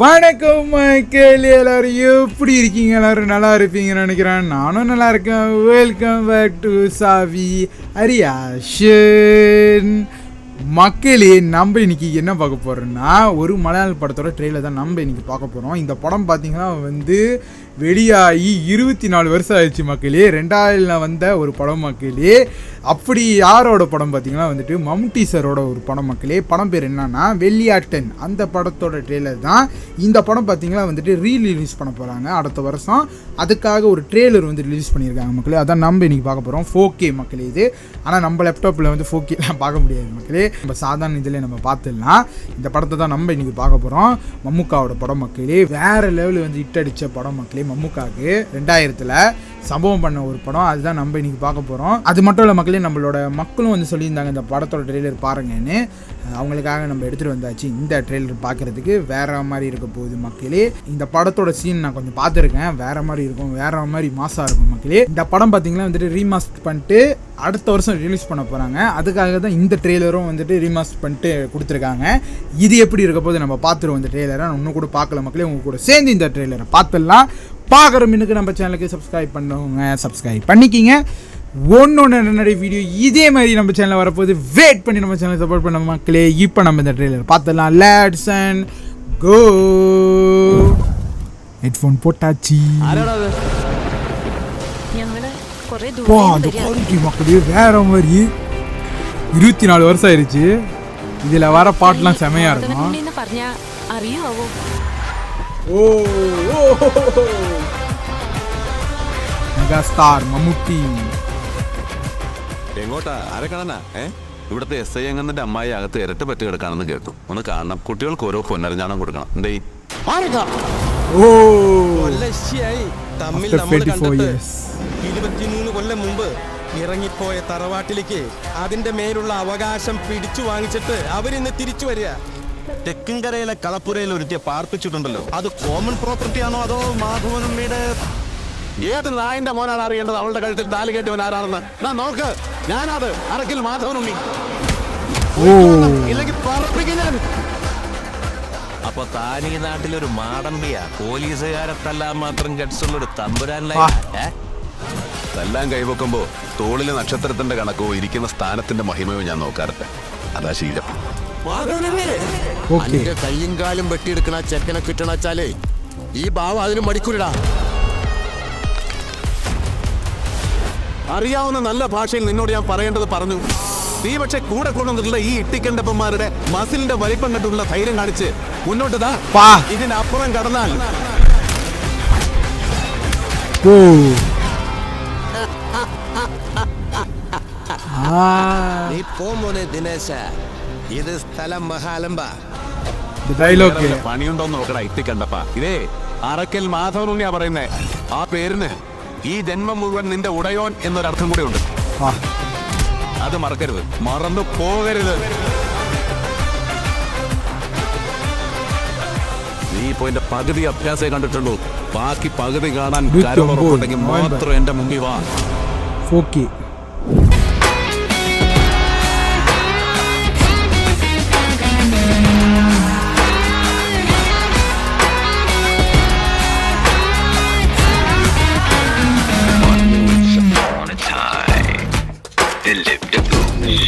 வணக்கம் மக்கள், எல்லாரும் எப்படி இருக்கீங்க? எல்லாரும் நல்லா இருப்பீங்கன்னு நினைக்கிறேன். நானும் நல்லா இருக்கேன். வெல்கம் பேக் டு சாவி அரியாஷன். மக்களே, நம்ம இன்னைக்கு என்ன பார்க்க போகிறோம்னா, ஒரு மலையாள படத்தோட ட்ரெயிலர் தான் நம்ம இன்னைக்கு பார்க்க போகிறோம். இந்த படம் பார்த்தீங்கன்னா வெளியாகி 24 வருஷம் ஆயிடுச்சு மக்களே. 2000 வந்த ஒரு படம் மக்களே. அப்படி யாரோட படம் பார்த்தீங்கன்னா மம்முட்டி சாரோட ஒரு படம் மக்களே. படம் பேர் என்னன்னா வெள்ளியாட்டன். அந்த படத்தோட ட்ரெய்லர் தான் இந்த படம் பார்த்தீங்கன்னா ரீரிலீஸ் பண்ண போகிறாங்க அடுத்த வருஷம். அதுக்காக ஒரு ட்ரெய்லர் ரிலீஸ் பண்ணியிருக்காங்க மக்களே. அதான் நம்ம இன்றைக்கி பார்க்க போகிறோம். 4K மக்களே இது. ஆனால் நம்ம லேப்டாப்பில் 4Kலாம் பார்க்க முடியாது மக்களே. நம்ம சாதாரண இதில் நம்ம பார்த்துடலாம். இந்த படத்தை தான் நம்ம இன்றைக்கி பார்க்க போகிறோம். மம்முக்காவோட படம் மக்களே. வேறு லெவலில் ஹிட் அடித்த படம் மக்களே. மம்முக்காவுக்கு 2000 சம்பவம் பண்ண ஒரு படம். அதுதான் நம்ம இன்னைக்கு பார்க்க போகிறோம். அது மட்டும் இல்லை மக்களே, நம்மளோட மக்களும் சொல்லியிருந்தாங்க இந்த படத்தோட ட்ரெய்லர் பாருங்கன்னு. அவங்களுக்காக நம்ம எடுத்துகிட்டு வந்தாச்சு. இந்த ட்ரெய்லர் பார்க்குறதுக்கு வேற மாதிரி இருக்க போகுது மக்களே. இந்த படத்தோட சீன் நான் கொஞ்சம் பார்த்துருக்கேன். வேற மாதிரி இருக்கும், வேற மாதிரி மாசாக இருக்கும் மக்களே. இந்த படம் பார்த்தீங்கன்னா ரீமாஸ்டர் பண்ணிட்டு அடுத்த வருஷம் ரிலீஸ் பண்ண போகிறாங்க. அதுக்காக தான் இந்த ட்ரெய்லரும் ரீமாஸ்டர் பண்ணிட்டு கொடுத்துருக்காங்க. இது எப்படி இருக்க போது நம்ம பார்த்துருவோம். இந்த ட்ரெய்லரை இன்னும் கூட பார்க்கல மக்களே. உங்க கூட சேர்ந்து இந்த ட்ரெய்லரை பார்த்துடலாம். பார்க்குற மின்னுக்கு நம்ம சேனலுக்கு சப்ஸ்கிரைப் பண்ணுவோங்க. சப்ஸ்கிரைப் பண்ணிக்கிங்க. ஒன்று நிறைய வீடியோ இதே மாதிரி நம்ம சேனலில் வரப்போது. வெயிட் பண்ணி நம்ம சேனலை சப்போர்ட் பண்ண மக்களே. இப்போ நம்ம இந்த ட்ரெய்லர் பார்த்துடலாம். Let's and go. ஹெட்ஃபோன் போட்டாச்சு. மக்களே வேற மாதிரி 24 வருஷம் ஆயிடுச்சு. இதில் வர பாட்டுலாம் செமையாக இருக்கும். മെഗാസ്റ്റാർ മമ്മൂട്ടി. എങ്ങോട്ടാ? ആരെ കാണാനാ? ഇവിടുത്തെ SI അംഗത്തിന്റെ അമ്മായി അകത്ത് ഇരട്ട പറ്റി കിടക്കാണെന്ന് കേട്ടു. ഒന്ന് കാണണം. കുട്ടികൾക്ക് ഓരോ പൊന്നരഞ്ഞാണം കൊടുക്കണം. എന്തേ തമ്മിൽ നമ്മൾ കണ്ടിട്ട് 23 കൊല്ലം മുമ്പ് ഇറങ്ങിപ്പോയ തറവാട്ടിലേക്ക് അതിന്റെ മേലുള്ള അവകാശം പിടിച്ചു വാങ്ങിച്ചിട്ട് അവരിന്ന് തിരിച്ചു വരിക. തെക്കിൻകരയിലെ കളപ്പുരയിൽ ഒരുത്തിയെ പാർപ്പിച്ചിട്ടുണ്ടല്ലോ, അത് കോമൺ പ്രോപ്പർട്ടി ആണോ അതോ മാധവനുണ്ണിയുടെ? ഏത് നായന്റെ മോനാണ് അറിയേണ്ടത് അവളുടെ കഴുത്തിൽ താലി കെട്ടിയവൻ ആരാണെന്ന്? ഞാൻ നോക്ക്, ഞാനത് അറക്കിൽ മാധവനുണ്ണി. ഇല്ലെങ്കിൽ പറപ്പിക്കാൻ. അപ്പൊ താൻ ഈ നാട്ടിലൊരു മാടമ്പിയാ? പോലീസുകാരെ തല്ലാൻ മാത്രം ഗഡ്സുള്ളൊരു തമ്പുരാനിലായി. തല്ലാൻ കൈവെക്കുമ്പോ തോളിലെ നക്ഷത്രത്തിന്റെ കണക്കോ ഇരിക്കുന്ന സ്ഥാനത്തിന്റെ മഹിമയോ ഞാൻ നോക്കാറുണ്ട്. അതാ ശീലം. കയ്യും കാലും വെട്ടിയെടുക്കണ ചെക്കനെ കിട്ടണച്ചാലേ ഈ ഭാവം അതിന് മടിക്കൂലടാ. അറിയാവുന്ന നല്ല ഭാഷയിൽ നിന്നോട് ഞാൻ പറയേണ്ടത് പറഞ്ഞു. നീ പക്ഷെ കൂടെ കൊണ്ടുവന്നിട്ടുള്ള ഈ ഇട്ടിക്കണ്ടപ്പന്മാരുടെ മസിലിന്റെ വലിപ്പം കണ്ടുള്ള ധൈര്യം കാണിച്ച് മുന്നോട്ട് ഇതിനപ്പുറം കടന്നാൽ നീ പോമോനെ ദിനേശ. ഇത് സ്ഥലം മഹാലംബ. പണിയുണ്ടോന്ന് നോക്കടാ ഇത്തിക്കണ്ടപ്പ. ഇതേ അറക്കൽ മാധവനുണ്ണിയാ പറയുന്നേ. ആ പേരിന് ഈ ജന്മം മുഴുവൻ നിന്റെ ഉടയോൻ എന്നൊരർത്ഥം കൂടെ ഉണ്ട്. അത് മറക്കരുത്, മറന്നു പോകരുത്. നീ ഇപ്പൊ എന്റെ പകുതി അഭ്യാസേ കണ്ടിട്ടുള്ളൂ. ബാക്കി പകുതി കാണാൻ കരുണുണ്ടെങ്കിൽ മാത്രം എന്റെ മുമ്പിൽ വാ. ഓക്കേ. Lived a